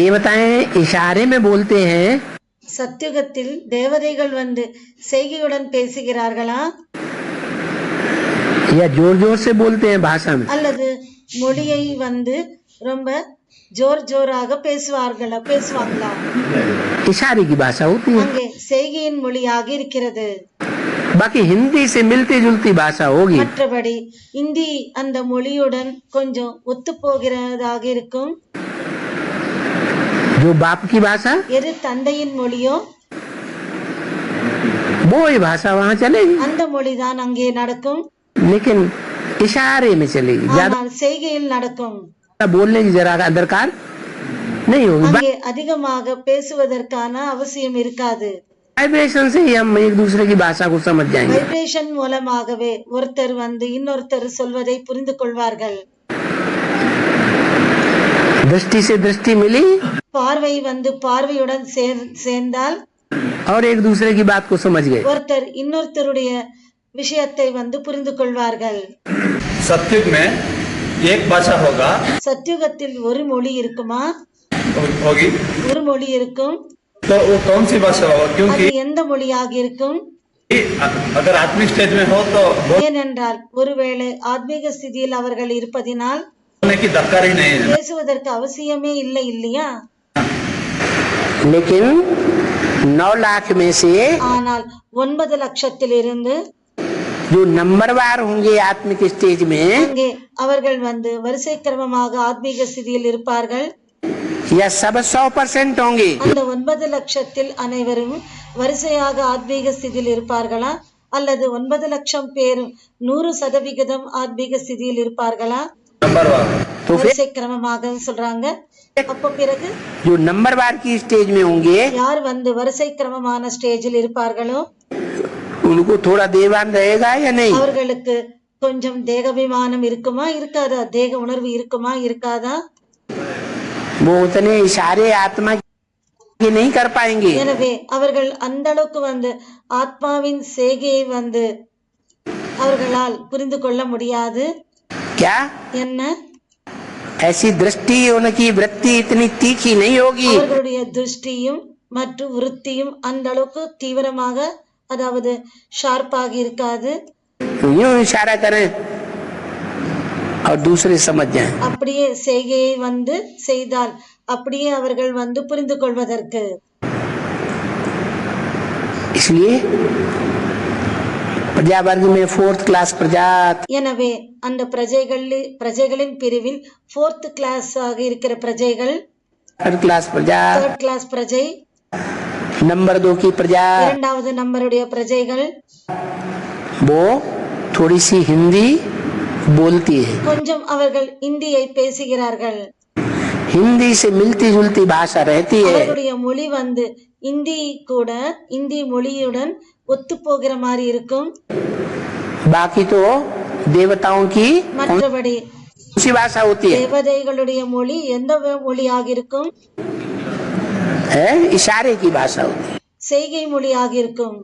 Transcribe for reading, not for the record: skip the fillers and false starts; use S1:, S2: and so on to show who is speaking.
S1: देवताएं इशारे में बोलते हैं,
S2: சத்தியுகத்தில் தேவதைகள் வந்து செய்கையுடன் பேசுகிறார்களா
S1: या जोर जोर से बोलते हैं भाषा में?
S2: அல்லது மொழியை வந்து ரொம்ப ஜோராக பேசுவாங்களா?
S1: इशारे की भाषा होती है।
S2: அங்கே செய்கையின் மொழியாக இருக்கிறது।
S1: बाकी हिंदी से मिलती जुलती भाषा होगी।
S2: மற்றபடி இந்தி அந்த மொழியுடன் கொஞ்சம் ஒத்து போகிறதாக இருக்கும்।
S1: जो बाप की भाषा,
S2: எது தந்தையின் மொழியோ
S1: वो ही भाषा वहाँ चलेगी,
S2: அந்த மொழிதான் அங்கே நடக்கும்।
S1: लेकिन इशारे में चलेगी, ज्यादा
S2: ஆனால் செய்கையில் நடக்கும்।
S1: बोलने की जरा दरकार नहीं होगी।
S2: அங்கே அதிகமாக பேசுவதற்கான அவசியம் இருக்காது।
S1: वाइब्रेशन से ही हम एक दूसरे की भाषा को समझ जाएंगे।
S2: வைப்ரேஷன் மூலமாகவே ஒருத்தர் வந்து இன்னொருத்தர் சொல்வதை புரிந்து கொள்வார்கள்।
S1: दृष्टि से दृष्टि मिली
S2: பார்வை வந்து பார்வையுடன் சேர்ந்தால்
S1: और एक दूसरे की बात को समझ गए।
S2: ஒருத்தர் இன்னொருத்தருடைய விஷயத்தை வந்து புரிந்து கொள்வார்கள்।
S3: सत्युग में एक भाषा होगा,
S2: சத்தியுகத்தில் ஒரு மொழி இருக்குமா?
S3: होगी।
S2: ஒரு மொழி இருக்கும்।
S3: तो वो कौन सी भाषा होगा?
S2: அது
S3: क्योंकि
S2: எந்த மொழியாக இருக்கும்?
S3: अगर आत्मिक स्टेज में हो तो
S2: ஏனென்றால் ஒருவேளை ஆத்மீக ஸ்திதியில் அவர்கள் இருப்பதினால்
S3: बोलने की दरकार ही नहीं है।
S2: பேசுவதற்கு அவசியமே இல்லை இல்லையா?
S1: लेकिन 9 लाख में से
S2: ஆனால் 9 லட்சத்திலிருந்து
S1: जो नंबरवार होंगे आत्मिक स्टेज में,
S2: அங்கே அவர்கள் வந்து வரிசை கிரமமாக ஆத்மீக ஸ்திதியில் இருப்பார்கள்।
S1: या सब 100% होंगे?
S2: அந்த 9 லட்சத்தில் அனைவரும் வரிசையாக ஆத்மீக ஸ்திதியில் இருப்பார்களா? அல்லது 9 லட்சம் பேரும் 100% ஆத்மீக ஸ்திதியில் இருப்பார்களா?
S3: नंबरवार
S1: तो फिर
S2: வரிசை கிரமமாக சொல்றாங்க। அப்ப பிறகு
S1: जो नंबरवार की स्टेज में होंगे
S2: யார் வந்து வரிசை கிரமமான ஸ்டேஜில் இருப்பார்களோ
S1: उनको थोड़ा देवान रहेगा या नहीं?
S2: அவர்களுக்கு கொஞ்சம் தேகாபிமானம் இருக்குமா இருக்காதா? தேக உணர்வு இருக்குமா இருக்காதா?
S1: वो उतने इशारे आत्मा के नहीं कर पाएंगे।
S2: எனவே அவர்கள் அந்த அளவுக்கு வந்து ஆத்மாவின் செய்கையை வந்து அவர்களால் புரிந்து கொள்ள முடியாது।
S1: क्या
S2: என்ன?
S1: ऐसी दृष्टि उनकी वृत्ति इतनी तीखी नहीं होगी।
S2: அவர்களுடைய திருஷ்டியும் மற்றும் விருத்தியும் அந்த அளவுக்கு தீவிரமாக அதாவது ஷார்ப்பாக இருக்காது।
S1: यूं इशारा करें और दूसरे समझ जाएं।
S2: அப்படியே செய்கையை வந்து செய்தால் அப்படியே அவர்கள் வந்து புரிந்து கொள்வதற்கு।
S1: इसलिए प्रजा वर्ग में 4th क्लास प्रजा,
S2: எனவே அந்த பிரஜைகளின் பிரிவில் 4th கிளாஸ் ஆக இருக்கிற பிரஜைகள்,
S1: 3rd क्लास प्रजा,
S2: 3rd கிளாஸ் பிரஜை,
S1: नंबर 2 की प्रजा,
S2: 2வது நம்பருடைய பிரஜைகள்
S1: वो थोड़ी सी हिंदी बोलती है।
S2: கொஞ்சம் அவர்கள் இந்தியை பேசுகிறார்கள்।
S1: हिंदी से मिलती जुलती भाषा रहती है।
S2: அவர்களுடைய மொழி வந்து இந்தி கூட இந்தி மொழியுடன் ஒத்து போகிற மாதிரி இருக்கும்।
S1: बाकी तो देवताओं की
S2: மற்றபடி
S1: कौन सी भाषा होती है?
S2: தேவதைகளுடைய மொழி எந்த மொழியாக இருக்கும்?
S1: है इशारे की भाषा होती है।
S2: செய்கை மொழியாக இருக்கும்।